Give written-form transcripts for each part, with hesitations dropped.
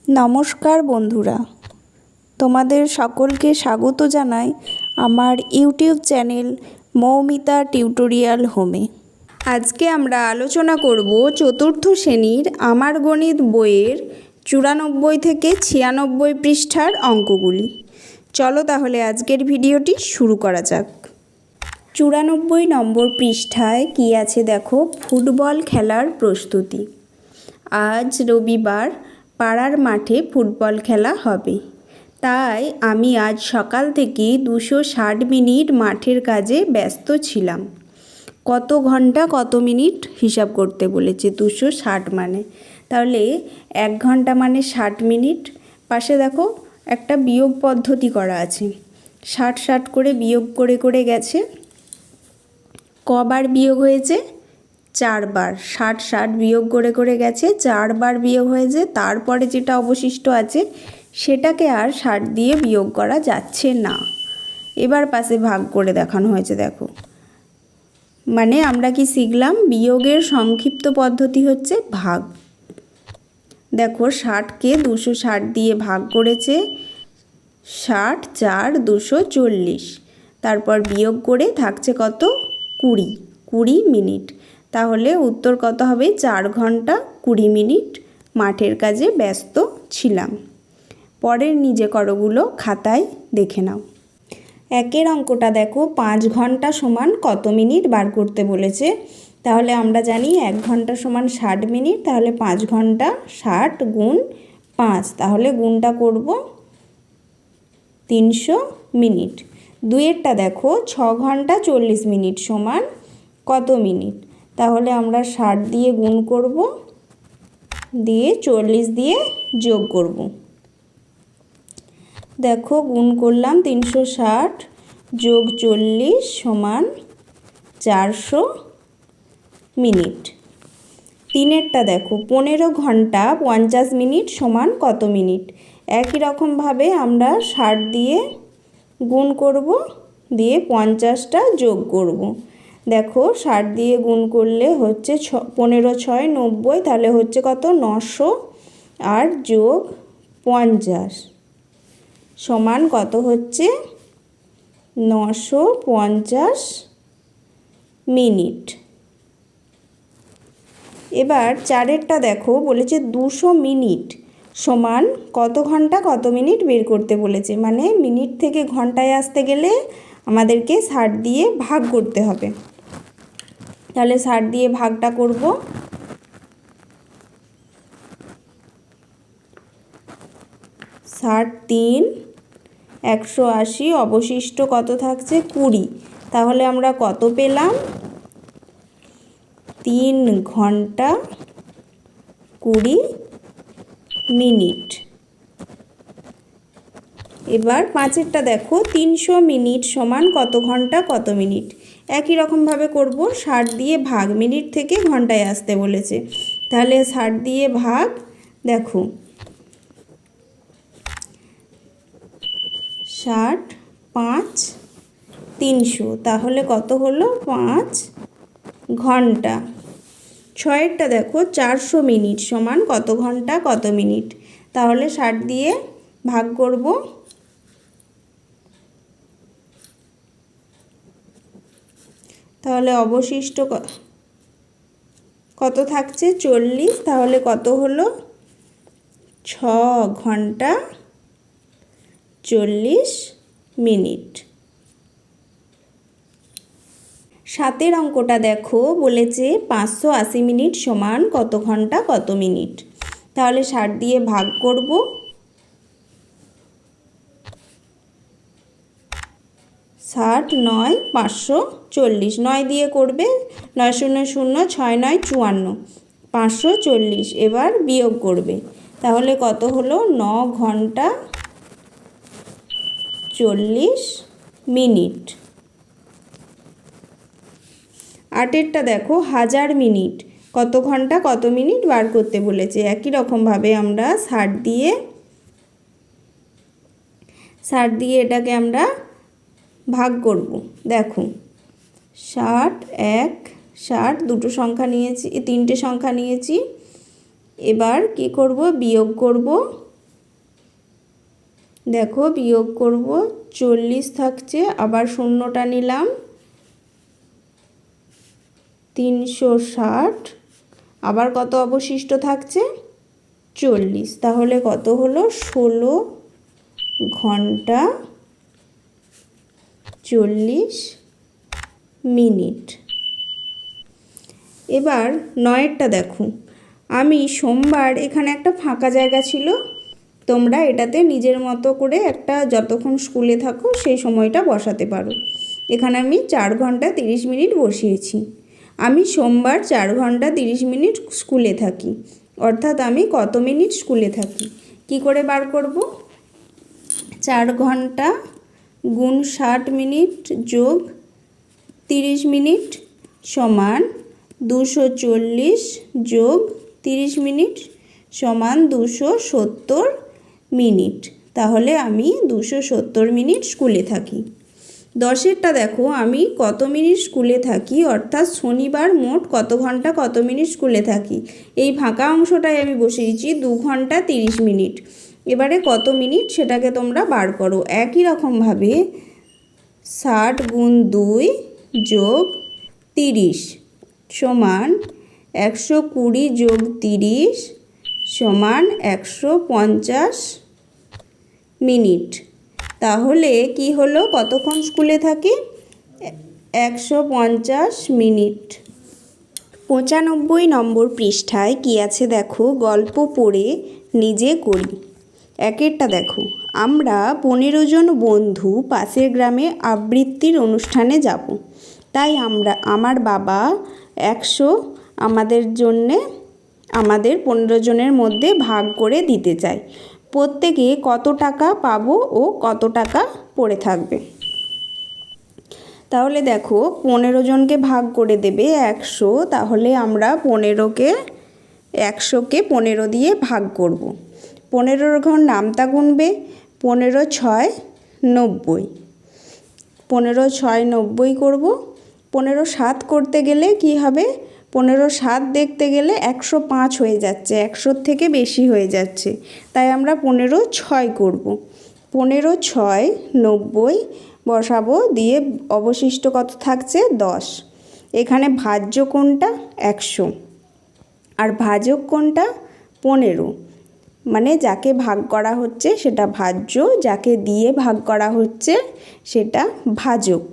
নমস্কার বন্ধুরা, তোমাদের সকলকে স্বাগত জানাই আমার ইউটিউব চ্যানেল মৌমিতা টিউটোরিয়াল হোমে। আজকে আমরা আলোচনা করব চতুর্থ শ্রেণীর আমার গণিত বইয়ের 94 থেকে 96 পৃষ্ঠার অঙ্কগুলি। চলো তাহলে আজকের ভিডিওটি শুরু করা যাক। 94 নম্বর পৃষ্ঠায় কি আছে দেখো, ফুটবল খেলার প্রস্তুতি। আজ রবিবার পাড়ার মাঠে ফুটবল খেলা হবে, তাই আমি আজ সকাল থেকে 260 মিনিট মাঠের কাজে ব্যস্ত ছিলাম। কত ঘন্টা কত মিনিট হিসাব করতে বলেছে, 260 মানে, তাহলে 1 ঘন্টা মানে 60 মিনিট। পাশে দেখো একটা বিয়োগ পদ্ধতি করা আছে, 60 করে বিয়োগ করে গেছে। কবার বিয়োগ হয়েছে? 4 বার। 60 বিয়োগ করে গেছে, 4 বার বিয়োগ হয়েছে। তারপরে যেটা অবশিষ্ট আছে সেটাকে আর 60 দিয়ে বিয়োগ করা যাচ্ছে না। এবার পাশে ভাগ করে দেখানো হয়েছে দেখো, মানে আমরা কি শিখলাম? বিয়োগের সংক্ষিপ্ত পদ্ধতি হচ্ছে ভাগ। দেখো 60কে 260 দিয়ে ভাগ করেছে, 60 4 240, তারপর বিয়োগ করে থাকছে কত? 20 মিনিট। তাহলে উত্তর কত হবে? 4 ঘন্টা 20 মিনিট মাঠের কাজে ব্যস্ত ছিলাম। পরের নিজে করোগুলো খাতায় দেখে নাও। একের অঙ্কটা দেখো, 5 ঘন্টা সমান কত মিনিট বার করতে বলেছে। তাহলে আমরা জানি 1 ঘন্টা সমান 60 মিনিট, তাহলে 5 ঘন্টা 60 গুণ 5, তাহলে গুণটা করব 300 মিনিট। দুইয়েরটা দেখো, 6 ঘন্টা 40 মিনিট সমান কত মিনিট। তাহলে আমরা 60 দিয়ে গুণ করব, দিয়ে 40 দিয়ে যোগ করব। দেখো গুণ করলাম, 360 যোগ 40 সমান 400 মিনিট। তিনেরটা দেখো, 15 ঘন্টা 50 মিনিট সমান কত মিনিট। একই রকমভাবে আমরা 60 দিয়ে গুণ করব, দিয়ে 50টা যোগ করব। দেখো 60 দিয়ে গুণ করলে হচ্ছে 15 6 90, তাহলে হচ্ছে কত? 900, আর যোগ 50 সমান কত হচ্ছে? 950 মিনিট। এবার চারেরটা দেখো, বলেছে 200 মিনিট সমান কত ঘন্টা কত মিনিট বের করতে বলেছে। মানে মিনিট থেকে ঘন্টায় আসতে গেলে আমাদেরকে 60 দিয়ে ভাগ করতে হবে। তাহলে 60 দিয়ে ভাগটা করব, 60 3 180, অবশিষ্ট কত থাকছে? 20। তাহলে আমরা কত পেলাম? 3 ঘন্টা 20 মিনিট। এবার পাঁচেরটা দেখো, 300 মিনিট সমান কত ঘন্টা কত মিনিট। একই রকমভাবে করব, 60 দিয়ে ভাগ, মিনিট থেকে ঘন্টায় আসতে বলেছে। তাহলে 60 দিয়ে ভাগ, দেখো 60 5 300, তাহলে কত হলো? 5 ঘন্টা। ছয়েরটা দেখো, 400 মিনিট সমান কত ঘন্টা কত মিনিট। তাহলে 60 দিয়ে ভাগ করব, তাহলে অবশিষ্ট কত থাকছে? 40। তাহলে কত হলো? 6 ঘন্টা 40 মিনিট। সাতের অঙ্কটা দেখো, বলেছে 580 মিনিট সমান কত ঘন্টা কত মিনিট। তাহলে 60 দিয়ে ভাগ করব, 60 9 540, 9 দিয়ে করবে, 9 0 0 6 9 54, 540। এবার বিয়োগ করবে, তাহলে কত হলো? 9 ঘন্টা 40 মিনিট। আটেরটা দেখো, 1000 মিনিট কত ঘন্টা কত মিনিট বার করতে বলেছে। একই রকমভাবে আমরা 60 দিয়ে এটাকে আমরা ভাগ করব। দেখো 60 1 60, দুটো সংখ্যা নিয়েছি, তিনটে সংখ্যা নিয়েছি। এবার কি করব? বিয়োগ করব, দেখো বিয়োগ করব, 40 থাকছে, আবার শূন্যটা নিলাম, 360, আবার কত অবশিষ্ট থাকছে 40। তাহলে কত হলো 16 ঘন্টা 40 মিনিট। এবার 9এরটা দেখো, আমি সোমবার, এখানে একটা ফাঁকা জায়গা ছিল, তোমরা এটাতে নিজের মতো করে একটা যতক্ষণ স্কুলে থাকো সেই সময়টা বসাতে পারো। এখানে আমি 4 ঘন্টা 30 মিনিট বসিয়েছি। আমি সোমবার 4 ঘন্টা 30 মিনিট স্কুলে থাকি, অর্থাৎ আমি কত মিনিট স্কুলে থাকি কি করে বার করব? 4 ঘন্টা গুণ 60 মিনিট যোগ 30 মিনিট সমান 240 যোগ 30 মিনিট সমান 270 মিনিট। তাহলে আমি 270 মিনিট স্কুলে থাকি। 10এরটা দেখো, আমি কত মিনিট স্কুলে থাকি, অর্থাৎ শনিবার মোট কত ঘন্টা কত মিনিট স্কুলে থাকি। এই ফাঁকা অংশটাই আমি বসিয়েছি 2 ঘন্টা 30 মিনিট। এবারে কত মিনিট সেটাকে তোমরা বার করো। একই রকমভাবে 60 গুণ 2 যোগ 30 সমান 120 যোগ 30 সমান 150 মিনিট। তাহলে কি হলো, কতক্ষণ স্কুলে থাকি? 150 মিনিট। 95 নম্বর পৃষ্ঠায় কি আছে দেখো, গল্প পড়ে নিজে করি। 1এরটা দেখো, আমরা 15 জন বন্ধু পাশের গ্রামে আবৃত্তির অনুষ্ঠানে যাব। তাই আমার বাবা 100 আমাদের 15 জনের মধ্যে ভাগ করে দিতে চাই। প্রত্যেকে কত টাকা পাবো ও কত টাকা পড়ে থাকবে। তাহলে দেখো 15 জনকে ভাগ করে দেবে 100, তাহলে আমরা 15কে 15 দিয়ে ভাগ করব। 15 ঘর নামতা গুনবে, 15 6 90, 15 6 90 করব। 15 7 করতে গেলে কি হবে, 15 7 দেখতে গেলে 105 হয়ে যাচ্ছে, 100 থেকে বেশি হয়ে যাচ্ছে, তাই আমরা 15 6 করব। 15 6 90 বসাবো, দিয়ে অবশিষ্ট কত থাকছে 10। এখানে ভাজ্য কোনটা 100 আর ভাজক কোনটা 15, মানে যাকে ভাগ করা হচ্ছে সেটা ভাজ্য, যাকে দিয়ে ভাগ করা হচ্ছে সেটা ভাজক।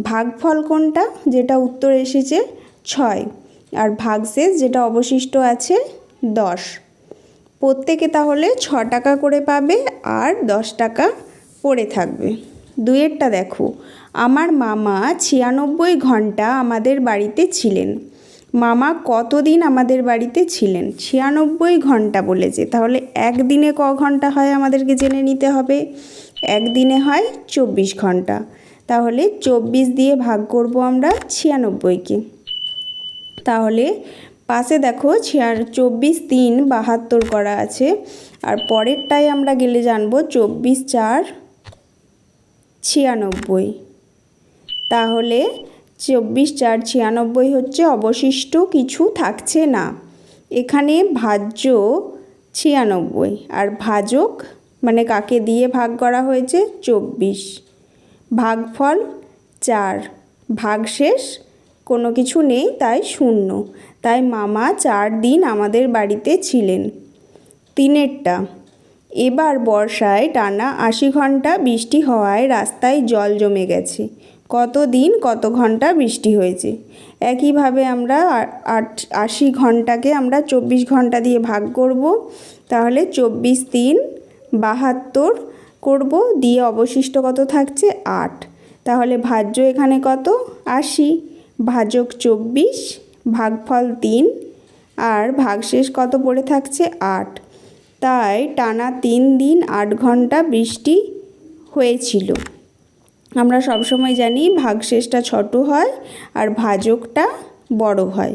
ভাগফল কোনটা, যেটা উত্তর এসেছে 6, আর ভাগশেষ যেটা অবশিষ্ট আছে 10। প্রত্যেকে তাহলে 6 টাকা করে পাবে আর 10 টাকা পড়ে থাকবে। 2এরটা দেখো, আমার মামা 96 ঘন্টা আমাদের বাড়িতে ছিলেন। মামা কতদিন আমাদের বাড়িতে ছিলেন? 96 ঘন্টা বলেছে, তাহলে একদিনে ক ঘন্টা হয় আমাদেরকে জেনে নিতে হবে। একদিনে হয় 24 ঘন্টা, তাহলে 24 দিয়ে ভাগ করব আমরা 96কে। তাহলে পাশে দেখো 24 3 72 করা আছে, আর পরেরটাই আমরা গেলে জানবো 24 4 96। তাহলে 24 4 96 হচ্ছে, অবশিষ্ট কিছু থাকছে না। এখানে ভাজ্য 96 আর ভাজক মানে কাকে দিয়ে ভাগ করা হয়েছে 24, ভাগফল 4, ভাগশেষ কোনো কিছু নেই তাই 0, তাই মামা 4 দিন আমাদের বাড়িতে ছিলেন। 3এরটা, এবার বর্ষায় টানা 80 ঘন্টা বৃষ্টি হওয়ায় রাস্তায় জল জমে গেছে। কত দিন কত ঘন্টা বৃষ্টি হয়েছে? একইভাবে আমরা 80 ঘন্টাকে আমরা 24 ঘন্টা দিয়ে ভাগ করব, তাহলে 24 3 72 করব, দিয়ে অবশিষ্ট কত থাকছে 8। তাহলে ভাজ্য এখানে কত 80, ভাজক 24, ভাগফল 3 আর ভাগশেষ কত পড়ে থাকছে 8। তাই টানা 3 দিন 8 ঘন্টা বৃষ্টি হয়েছিল। আমরা সবসময় জানি ভাগশেষটা ছোট হয় আর ভাজকটা বড় হয়।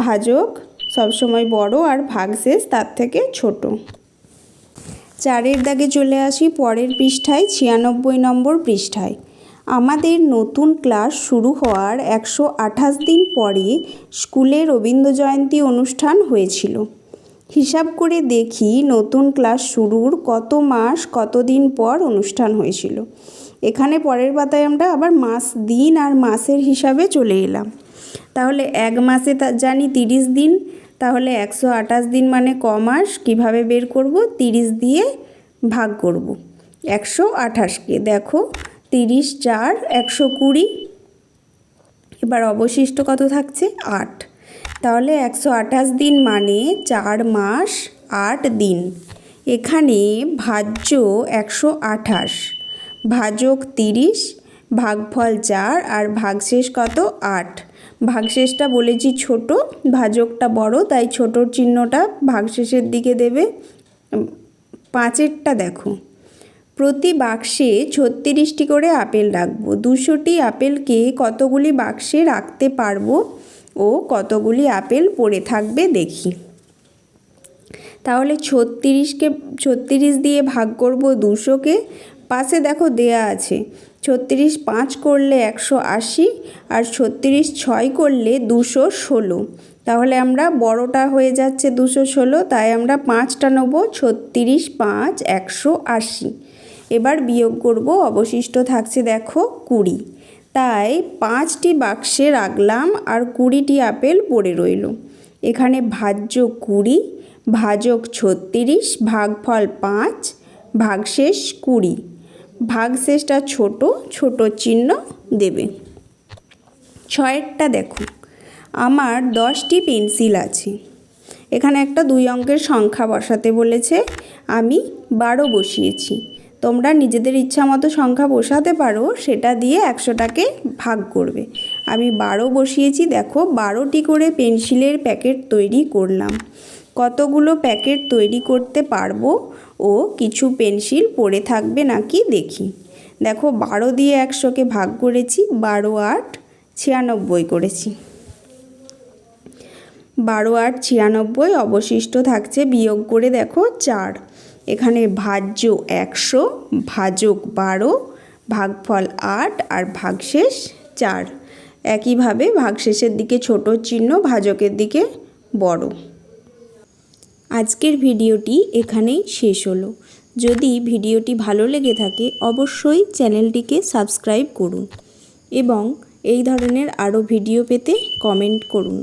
ভাজক সবসময় বড় আর ভাগশেষ তার থেকে ছোট। 4এর দাগে চলে আসি পরের পৃষ্ঠায়, 96 নম্বর পৃষ্ঠায়। আমাদের নতুন ক্লাস শুরু হওয়ার 128 দিন পরে স্কুলে রবীন্দ্র জয়ন্তী অনুষ্ঠান হয়েছিল। হিসাব করে দেখি নতুন ক্লাস শুরুর কত মাস কতদিন পর অনুষ্ঠান হয়েছিল। এখানে পরের পাতায় আমরা আবার মাস, দিন আর মাসের হিসাবে চলে এলাম। তাহলে এক মাসে জানি 30 দিন, তাহলে 128 দিন মানে ক মাস? কীভাবে বের করব? 30 দিয়ে ভাগ করব 128কে। দেখো 30 4 120। এবার অবশিষ্ট কত থাকছে? 8। তাহলে 128 দিন মানে 4 মাস 8 দিন। এখানে ভাজ্য 128, ভাজক 30, ভাগফল 4 আর ভাগশেষ কত? 8। ভাগশেষটা বলেছি ছোট, ভাজকটা বড়, তাই ছোটোর চিহ্নটা ভাগশেষের দিকে দেবে। 5এরটা দেখো, প্রতি বাক্সে 36টি করে আপেল রাখবো। 200টি আপেলকে কতগুলি বাক্সে রাখতে পারবো ও কতগুলি আপেল পড়ে থাকবে দেখি। তাহলে 36 দিয়ে ভাগ করব 200কে। পাশে দেখো দেয়া আছে 36 5 করলে 180 আর 36 6 করলে 216। তাহলে আমরা বড়টা হয়ে যাচ্ছে 216, তাই আমরা 5টা নেব। 36 5 180। এবার বিয়োগ করব, অবশিষ্ট থাকছে দেখো 20। তাই 5টি বাক্সে রাখলাম আর 20টি আপেল পড়ে রইল। এখানে ভাজ্য 20, ভাজক 36, ভাগফল 5, ভাগশেষ 20। ভাগশেষটা ছোট, ছোট চিহ্ন দেবে। 6এরটা দেখো, আমার 10টি পেন্সিল আছে। এখানে একটা 2 অঙ্কের সংখ্যা বসাতে বলেছে, আমি 12 বসিয়েছি। তোমরা নিজেদের ইচ্ছা মতো সংখ্যা বসাতে পারো, সেটা দিয়ে 100টাকে ভাগ করবে। আমি 12 বসিয়েছি। দেখো 12টি করে পেন্সিলের প্যাকেট তৈরি করলাম। কতগুলো প্যাকেট তৈরি করতে পারবো ও কিছু পেন্সিল পড়ে থাকবে নাকি দেখি। দেখো 12 দিয়ে 100কে ভাগ করেছি, 12 8 96 করেছি। 12 8 96, অবশিষ্ট থাকছে বিয়োগ করে দেখো 4। এখানে ভাজ্য 100, ভাজক 12, ভাগফল 8 আর ভাগশেষ 4। একইভাবে ভাগশেষের দিকে ছোট চিহ্ন, ভাজকের দিকে বড়। আজকের ভিডিওটি এখানেই শেষ হলো। যদি ভিডিওটি ভালো লেগে থাকে অবশ্যই চ্যানেলটিকে সাবস্ক্রাইব করুন এবং এই ধরনের আরও ভিডিও পেতে কমেন্ট করুন।